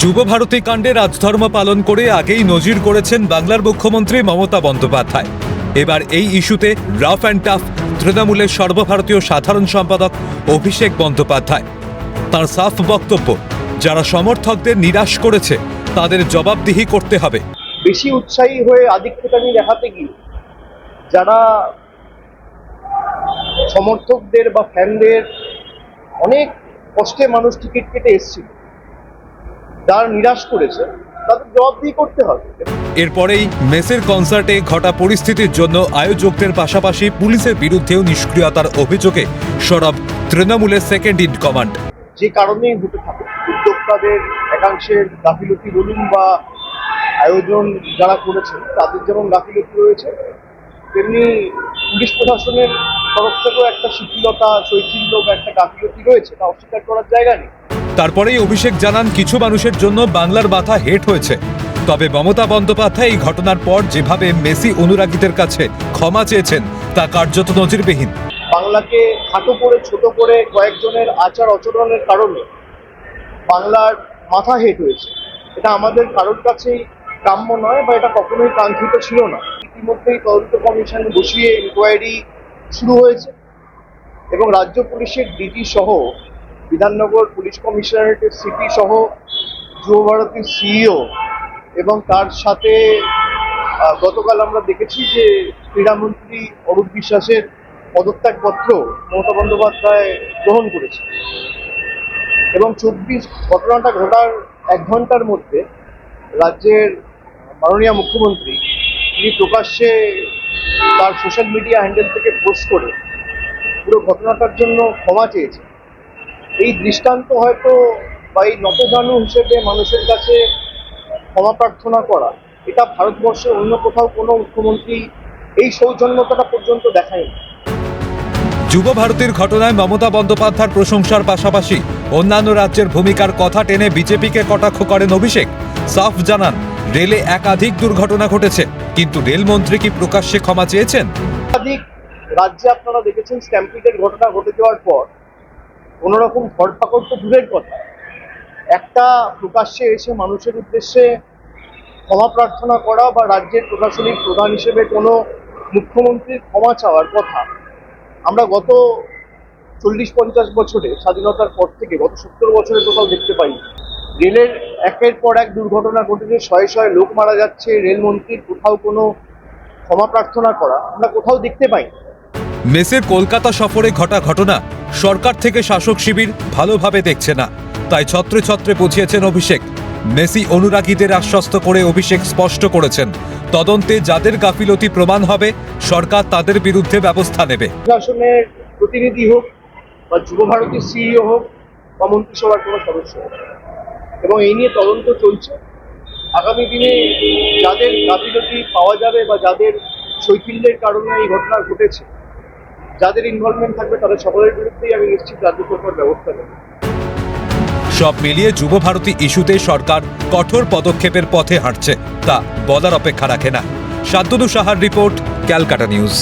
যুব ভারতী কাণ্ডে রাজধর্ম পালন করে আগেই নজির করেছেন বাংলার মুখ্যমন্ত্রী মমতা বন্দ্যোপাধ্যায়। এবার এই ইস্যুতে রাফ অ্যান্ড টাফ তৃণমূলের সর্বভারতীয় সাধারণ সম্পাদক অভিষেক বন্দ্যোপাধ্যায়। তার সাফ বক্তব্য, যারা সমর্থকদের নিরাশ করেছে তাদের জবাবদিহি করতে হবে। বেশি উৎসাহী হয়ে আধিক্যতামি দেখাতে গিয়ে যারা সমর্থকদের বা ফ্যানদের অনেক কষ্টে মানুষ টিকিট কেটে এসেছিল, যারা নিরাশ করেছে তাদের জবাবদিহি করতে হবে। এরপরেই মেসের কনসার্টে ঘটা পরিস্থিতির জন্য আয়োজকদের পাশাপাশি পুলিশের বিরুদ্ধেও নিষ্ক্রিয়তার অভিযোগে সরব তৃণমূলের সেকেন্ড ইন কমান্ড। যে কারণেই হতে থাকে, উদ্যোক্তাদের একাংশের গাফিলতি বলুন বা আয়োজন যারা করেছেন তাদের যেমন গাফিলতি রয়েছে, তেমনি পুলিশ প্রশাসনের তরফ থেকেও একটা শিথিলতা, শৈথিল্য বা একটা গাফিলতি রয়েছে, তা অস্বীকার করার জায়গা নেই। তারপরেই অভিষেক জানান, কিছু মানুষের জন্য বাংলার মাথা হেট হয়েছে, তবে মমতা বন্দ্যোপাধ্যায় এই ঘটনার পর যেভাবে মেসি অনুরাগীদের কাছে ক্ষমা চেয়েছেন তা কার্যত নজিরবিহীন। বাংলাকে খাটো করে ছোট করে কয়েকজনের আচার আচরণের কারণে বাংলার মাথা হেট হয়েছে, এটা আমাদের কারোর কাছেই কাম্য নয় বা এটা কখনোই কাঙ্ক্ষিত ছিল না। ইতিমধ্যেই তদন্ত কমিশন বসিয়ে ইনকোয়ারি শুরু হয়েছে এবং রাজ্য পুলিশের ডিজি সহ বিধাননগর পুলিশ কমিশনারেটের সিপি সহ যুব ভারতীর সিইও এবং তার সাথে গতকাল আমরা দেখেছি যে ক্রীড়ামন্ত্রী অরূপ বিশ্বাসের পদত্যাগপত্র মমতা বন্দ্যোপাধ্যায় গ্রহণ করেছে এবং ঘটনাটা ঘটার 1 ঘন্টার মধ্যে রাজ্যের মাননীয় মুখ্যমন্ত্রী তিনি প্রকাশ্যে তার সোশ্যাল মিডিয়া হ্যান্ডেল থেকে পোস্ট করে পুরো ঘটনাটার জন্য ক্ষমা চেয়েছে। এই দৃষ্টান্ত হয়তো বা এই নতজানু হিসেবে মানুষের কাছে ক্ষমা প্রার্থনা করা, এটা ভারতবর্ষের অন্য কোথাও কোনো মুখ্যমন্ত্রী এই সৌজন্যতাটা পর্যন্ত দেখায়নি। যুব ভারতীর ঘটনায় মমতা বন্দ্যোপাধ্যায়ের প্রশংসার পাশাপাশি অন্যান্য রাজ্যের ভূমিকার কথা টেনে বিজেপিকে কটাক্ষ করেন অভিষেক। সাফ জানান, রেলে একাধিক দুর্ঘটনা ঘটেছে, কিন্তু রেলমন্ত্রী কি প্রকাশ্যে ক্ষমা চেয়েছেন? একাধিক রাজ্যে আপনারা দেখেছেন স্ট্যাম্পিডের ঘটনা ঘটে যাওয়ার পর কোনোরকম ধরপাকড় তো দূরের কথা, একটা প্রকাশ্যে এসে মানুষের উদ্দেশ্যে ক্ষমা প্রার্থনা করা বা রাজ্যের প্রশাসনিক প্রধান হিসেবে কোনো মুখ্যমন্ত্রীর ক্ষমা চাওয়ার কথা আমরা গত 40-50 বছরে, স্বাধীনতার পর থেকে গত 70 বছরে কোথাও দেখতে পাইনি। রেলের একের পর এক দুর্ঘটনা ঘটেছে, শয়ে শয়ে লোক মারা যাচ্ছে, রেলমন্ত্রীর কোথাও কোনো ক্ষমা প্রার্থনা করা আমরা কোথাও দেখতে পাই। মেসের কলকাতা সফরে ঘটা ঘটনা সরকার থেকে শাসক শিবির ভালোভাবে দেখছে না, তাই ছত্রে ছত্রে বুঝিয়েছেন অভিষেক। মেসি অনুরাগীদের আশ্বস্ত করে অভিষেক স্পষ্ট করেছেন, তদন্তে যাদের গাফিলতি প্রমাণ হবে সরকার তাদের বিরুদ্ধে ব্যবস্থা নেবে। প্রশাসনের প্রতিনিধি হোক বা যুব ভারতীর সিইও হোক বা মন্ত্রিসভার কোনো সদস্য হোক, এবং এই নিয়ে তদন্ত চলছে। আগামী দিনে যাদের গাফিলতি পাওয়া যাবে বা যাদের শৈথিল্যের কারণে এই ঘটনা ঘটেছে, যাদের ইনভলভমেন্ট থাকবে তাদের সকলের বিরুদ্ধেই আমি নিশ্চিত রাজ্য সরকার ব্যবস্থা নেবে। সব মিলিয়ে যুব ভারতী ইস্যুতে সরকার কঠোর পদক্ষেপের পথে হাঁটছে, তা বলার অপেক্ষা রাখে না। শান্তনু সাহার রিপোর্ট, ক্যালকাটা নিউজ।